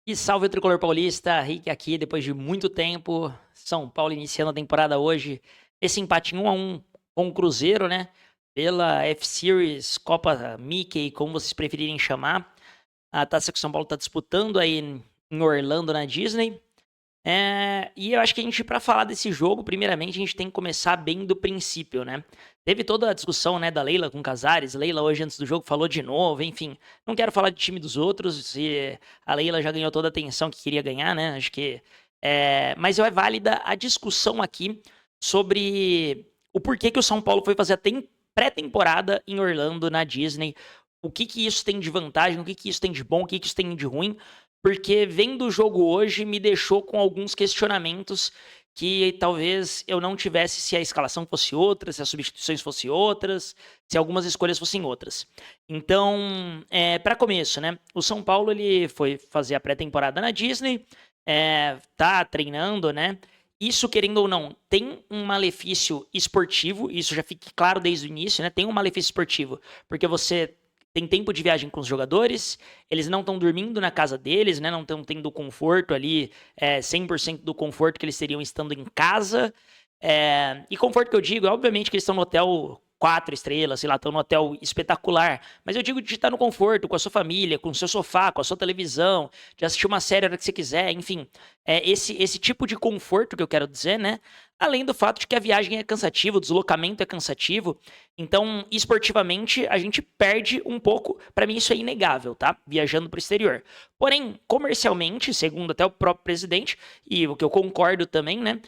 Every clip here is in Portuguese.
E salve o tricolor paulista, Rick aqui depois de muito tempo. São Paulo iniciando a temporada hoje. Esse empate em 1-1 com o Cruzeiro, né? Pela F-Series, Copa Mickey, como vocês preferirem chamar. A taça que o São Paulo está disputando aí em Orlando, na Disney. E eu acho que para falar desse jogo, primeiramente, a gente tem que começar bem do princípio, né? Teve toda a discussão, né, da Leila com Casares. Leila hoje, antes do jogo, falou de novo, enfim. Não quero falar de time dos outros, e a Leila já ganhou toda a atenção que queria ganhar, né? Acho que. Mas é válida a discussão aqui sobre o porquê que o São Paulo foi fazer a pré-temporada em Orlando, na Disney. O que que isso tem de vantagem, o que que isso tem de bom, o que que isso tem de ruim. Porque vendo o jogo hoje me deixou com alguns questionamentos que talvez eu não tivesse se a escalação fosse outra, se as substituições fossem outras, se algumas escolhas fossem outras. Então, para começo, né? O São Paulo ele foi fazer a pré-temporada na Disney, tá treinando, né? Isso, querendo ou não, tem um malefício esportivo, isso já fica claro desde o início, né? Tem um malefício esportivo, porque você tem tempo de viagem com os jogadores, eles não estão dormindo na casa deles, né? Não estão tendo conforto ali, 100% do conforto que eles teriam estando em casa. E conforto que eu digo, obviamente que eles estão no hotel 4 estrelas, sei lá, estão no hotel espetacular. Mas eu digo de estar no conforto, com a sua família, com o seu sofá, com a sua televisão, de assistir uma série a hora que você quiser, enfim. Esse tipo de conforto que eu quero dizer, né? Além do fato de que a viagem é cansativa, o deslocamento é cansativo. Então, esportivamente, a gente perde um pouco. Para mim, isso é inegável, tá? Viajando para o exterior. Porém, comercialmente, segundo até o próprio presidente, e o que eu concordo também, né?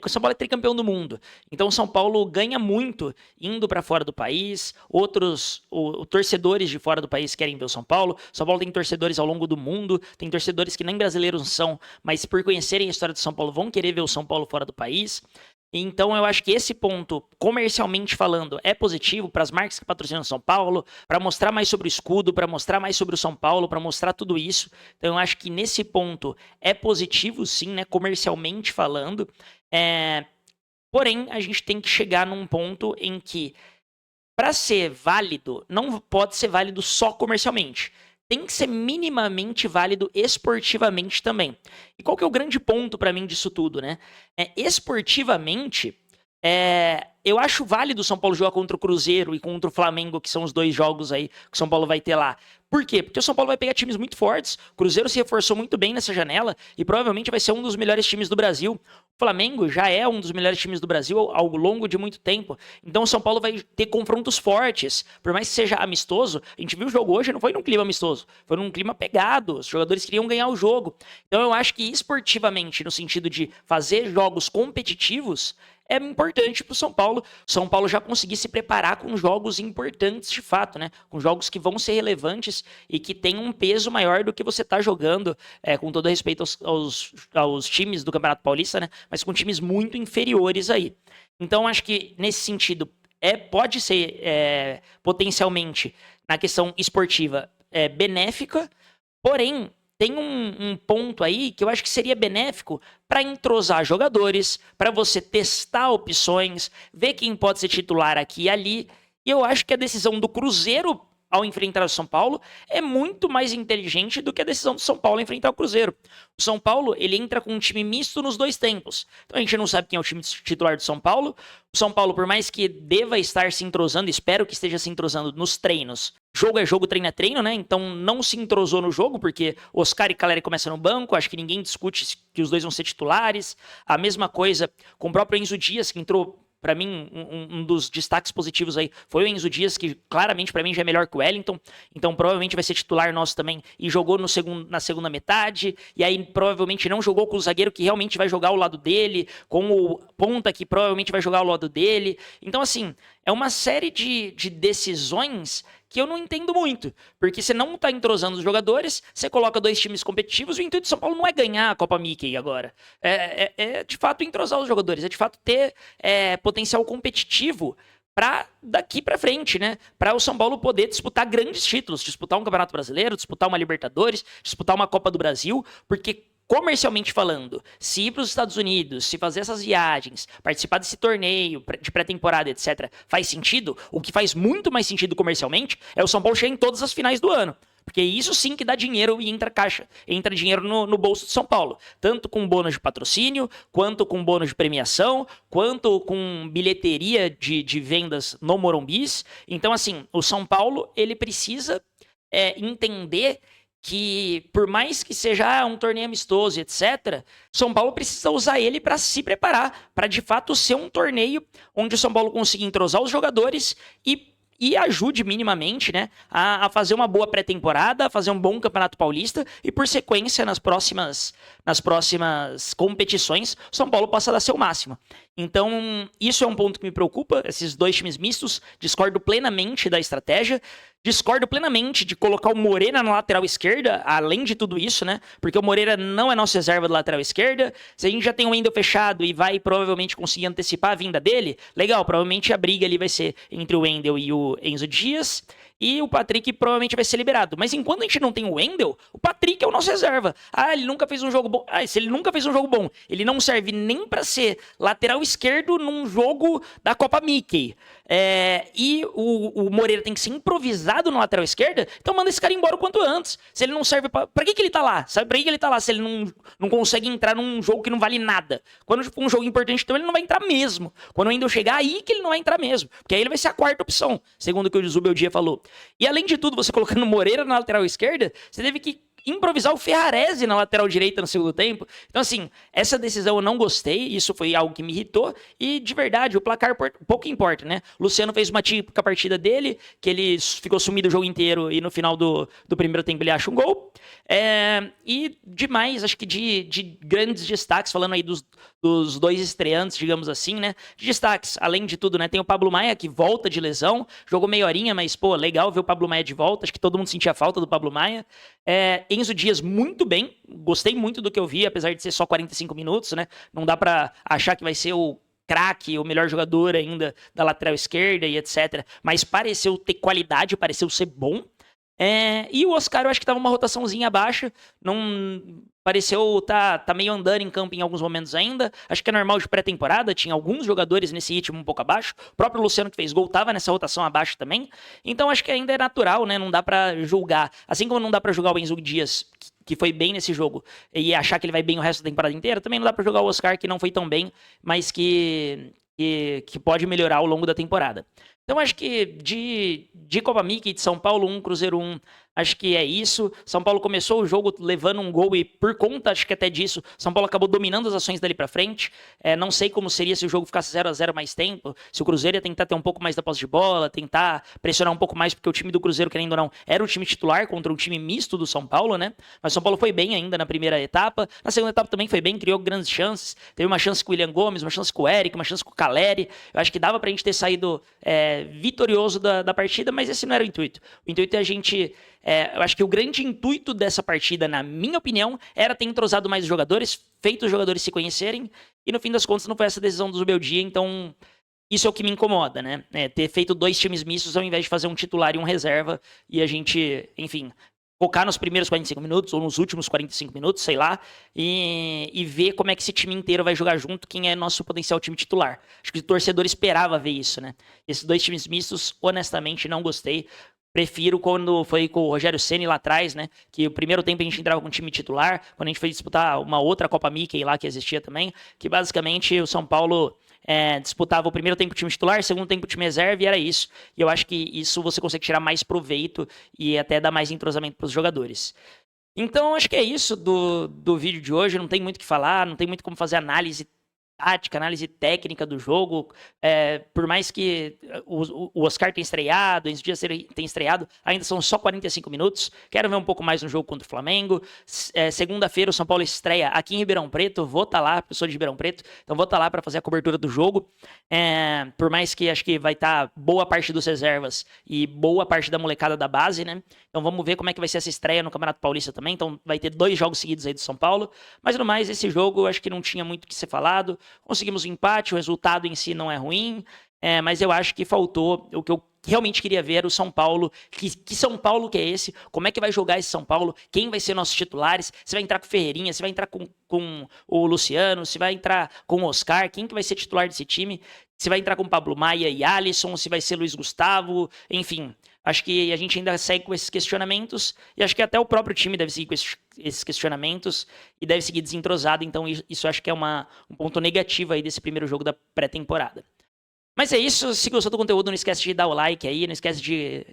O São Paulo é tricampeão do mundo. Então, o São Paulo ganha muito indo para fora do país. Outros torcedores de fora do país querem ver o São Paulo. São Paulo tem torcedores ao longo do mundo. Tem torcedores que nem brasileiros são, mas por conhecerem a história do São Paulo, vão querer ver o São Paulo fora do país. Então eu acho que esse ponto, comercialmente falando, é positivo para as marcas que patrocinam São Paulo, para mostrar mais sobre o escudo, para mostrar mais sobre o São Paulo, para mostrar tudo isso. Então eu acho que nesse ponto é positivo, sim, né, comercialmente falando. Porém, a gente tem que chegar num ponto em que, para ser válido, não pode ser válido só comercialmente. Tem que ser minimamente válido esportivamente também. E qual que é o grande ponto para mim disso tudo, né? Esportivamente, eu acho válido o São Paulo jogar contra o Cruzeiro e contra o Flamengo, que são os dois jogos aí que o São Paulo vai ter lá. Por quê? Porque o São Paulo vai pegar times muito fortes. O Cruzeiro se reforçou muito bem nessa janela e provavelmente vai ser um dos melhores times do Brasil. O Flamengo já é um dos melhores times do Brasil ao longo de muito tempo. Então o São Paulo vai ter confrontos fortes. Por mais que seja amistoso, a gente viu o jogo hoje, não foi num clima amistoso, foi num clima pegado. Os jogadores queriam ganhar o jogo. Então eu acho que esportivamente, no sentido de fazer jogos competitivos, é importante para o São Paulo. São Paulo já conseguir se preparar com jogos importantes de fato, né? Com jogos que vão ser relevantes e que tem um peso maior do que você tá jogando, com todo respeito aos times do Campeonato Paulista, né? Mas com times muito inferiores aí. Então, acho que nesse sentido, pode ser potencialmente, na questão esportiva, benéfica, porém, tem um ponto aí que eu acho que seria benéfico para entrosar jogadores, para você testar opções, ver quem pode ser titular aqui e ali. E eu acho que a decisão do Cruzeiro ao enfrentar o São Paulo é muito mais inteligente do que a decisão do São Paulo enfrentar o Cruzeiro. O São Paulo, ele entra com um time misto nos dois tempos. Então a gente não sabe quem é o time titular do São Paulo. O São Paulo, por mais que deva estar se entrosando, espero que esteja se entrosando nos treinos. Jogo é jogo, treino é treino, né? Então não se entrosou no jogo, porque Oscar e Caleri começam no banco, acho que ninguém discute que os dois vão ser titulares. A mesma coisa com o próprio Enzo Dias, que entrou. Para mim, um dos destaques positivos aí foi o Enzo Dias, que claramente para mim já é melhor que o Wellington. Então provavelmente vai ser titular nosso também. E jogou na segunda metade. E aí provavelmente não jogou com o zagueiro que realmente vai jogar ao lado dele. Com o ponta que provavelmente vai jogar ao lado dele. Então assim, é uma série de decisões que eu não entendo muito, porque você não tá entrosando os jogadores, você coloca dois times competitivos, o intuito de São Paulo não é ganhar a Copa Mickey agora, é de fato entrosar os jogadores, é de fato ter potencial competitivo para daqui para frente, né? Para o São Paulo poder disputar grandes títulos, disputar um Campeonato Brasileiro, disputar uma Libertadores, disputar uma Copa do Brasil, porque comercialmente falando, se ir para os Estados Unidos, se fazer essas viagens, participar desse torneio de pré-temporada, etc., faz sentido, o que faz muito mais sentido comercialmente é o São Paulo chegar em todas as finais do ano. Porque isso sim que dá dinheiro e entra caixa, entra dinheiro no bolso de São Paulo. Tanto com bônus de patrocínio, quanto com bônus de premiação, quanto com bilheteria de vendas no Morumbis. Então, assim, o São Paulo, ele precisa entender que, por mais que seja um torneio amistoso, etc., São Paulo precisa usar ele para se preparar, para de fato ser um torneio onde o São Paulo consiga entrosar os jogadores e ajude minimamente, né, a fazer uma boa pré-temporada, a fazer um bom Campeonato Paulista e, por sequência, nas próximas competições, o São Paulo possa dar seu máximo. Então, isso é um ponto que me preocupa, esses dois times mistos. Discordo plenamente da estratégia. Discordo plenamente de colocar o Moreira na lateral esquerda, além de tudo isso, né? Porque o Moreira não é nossa reserva da lateral esquerda. Se a gente já tem o Wendel fechado e vai provavelmente conseguir antecipar a vinda dele, legal, provavelmente a briga ali vai ser entre o Wendel e o Enzo Dias. E o Patrick provavelmente vai ser liberado. Mas enquanto a gente não tem o Wendel, o Patrick é o nosso reserva. Ah, ele nunca fez um jogo bom. Ah, se ele nunca fez um jogo bom, ele não serve nem para ser lateral esquerdo num jogo da Copa Mickey. E o Moreira tem que ser improvisado na lateral esquerda, então manda esse cara embora o quanto antes. Se ele não serve pra que ele tá lá? Sabe pra que ele tá lá se ele não consegue entrar num jogo que não vale nada? Quando for um jogo importante, então ele não vai entrar mesmo. Quando o Wendel chegar, aí que ele não vai entrar mesmo. Porque aí ele vai ser a quarta opção, segundo o que o Zubeldia falou. E além de tudo, você colocando o Moreira na lateral esquerda, você teve que improvisar o Ferrarese na lateral direita no segundo tempo. Então, assim, essa decisão eu não gostei, isso foi algo que me irritou, e de verdade, o placar pouco importa, né? O Luciano fez uma típica partida dele, que ele ficou sumido o jogo inteiro e no final do primeiro tempo ele acha um gol. E demais, acho que de grandes destaques, falando aí dos dois estreantes, digamos assim, né? De destaques, além de tudo, né? Tem o Pablo Maia, que volta de lesão, jogou meia horinha, mas, pô, legal ver o Pablo Maia de volta, acho que todo mundo sentia falta do Pablo Maia. Enzo Dias muito bem, gostei muito do que eu vi, apesar de ser só 45 minutos, né? Não dá pra achar que vai ser o craque, o melhor jogador ainda da lateral esquerda e etc. Mas pareceu ter qualidade, pareceu ser bom. E o Oscar, eu acho que tava uma rotaçãozinha baixa, não pareceu tá meio andando em campo em alguns momentos ainda. Acho que é normal de pré-temporada, tinha alguns jogadores nesse ritmo um pouco abaixo. O próprio Luciano que fez gol tava nessa rotação abaixo também. Então acho que ainda é natural, né? Não dá pra julgar. Assim como não dá pra julgar o Enzo Dias, que foi bem nesse jogo, e achar que ele vai bem o resto da temporada inteira, também não dá pra jogar o Oscar, que não foi tão bem, mas que pode melhorar ao longo da temporada. Então acho que de Copa Mickey, de São Paulo 1, Cruzeiro 1, acho que é isso. São Paulo começou o jogo levando um gol e por conta, acho que até disso, São Paulo acabou dominando as ações dali pra frente. Não sei como seria se o jogo ficasse 0-0 mais tempo, se o Cruzeiro ia tentar ter um pouco mais da posse de bola, tentar pressionar um pouco mais, porque o time do Cruzeiro, querendo ou não, era o time titular contra um time misto do São Paulo, né? Mas São Paulo foi bem ainda na primeira etapa. Na segunda etapa também foi bem, criou grandes chances. Teve uma chance com o William Gomes, uma chance com o Eric, uma chance com o Caleri. Eu acho que dava pra gente ter saído vitorioso da partida, mas esse não era o intuito. O intuito é a gente... eu acho que o grande intuito dessa partida, na minha opinião, era ter entrosado mais os jogadores, feito os jogadores se conhecerem, e no fim das contas não foi essa decisão do Zubeldia, então isso é o que me incomoda, né? Ter feito dois times mistos ao invés de fazer um titular e um reserva, e a gente, enfim, focar nos primeiros 45 minutos, ou nos últimos 45 minutos, sei lá, e ver como é que esse time inteiro vai jogar junto, quem é nosso potencial time titular. Acho que o torcedor esperava ver isso, né? Esses dois times mistos, honestamente, não gostei. Prefiro quando foi com o Rogério Ceni lá atrás, né? Que o primeiro tempo a gente entrava com o time titular, quando a gente foi disputar uma outra Copa Mickey lá que existia também, que basicamente o São Paulo disputava o primeiro tempo o time titular, segundo tempo o time reserva e era isso. E eu acho que isso você consegue tirar mais proveito e até dar mais entrosamento para os jogadores. Então acho que é isso do vídeo de hoje, não tem muito o que falar, não tem muito como fazer análise tática, análise técnica do jogo. Por mais que o Oscar tenha estreado, esse dia tem estreado, ainda são só 45 minutos. Quero ver um pouco mais no jogo contra o Flamengo. Segunda-feira o São Paulo estreia aqui em Ribeirão Preto. Vou estar lá, eu sou de Ribeirão Preto, então vou estar lá para fazer a cobertura do jogo. Por mais que acho que vai estar boa parte dos reservas e boa parte da molecada da base, né? Então vamos ver como é que vai ser essa estreia no Campeonato Paulista também. Então vai ter 2 jogos seguidos aí do São Paulo. Mas no mais, esse jogo eu acho que não tinha muito o que ser falado. Conseguimos um empate, o resultado em si não é ruim, mas eu acho que faltou o que eu realmente queria ver era o São Paulo. Que São Paulo que é esse? Como é que vai jogar esse São Paulo? Quem vai ser nossos titulares? Você vai entrar com o Ferreirinha? Você vai entrar com o Luciano? Você vai entrar com o Oscar? Quem que vai ser titular desse time? Você vai entrar com Pablo Maia e Alisson? Se vai ser Luiz Gustavo? Enfim, acho que a gente ainda segue com esses questionamentos e acho que até o próprio time deve seguir com esses questionamentos e deve seguir desentrosado. Então isso acho que é um ponto negativo aí desse primeiro jogo da pré-temporada. Mas é isso, se gostou do conteúdo, não esquece de dar o like aí, não esquece de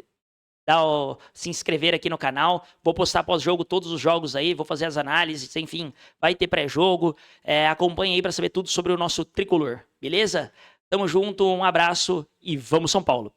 se inscrever aqui no canal. Vou postar pós-jogo todos os jogos aí, vou fazer as análises, enfim, vai ter pré-jogo. Acompanhe aí para saber tudo sobre o nosso tricolor, beleza? Tamo junto, um abraço e vamos São Paulo!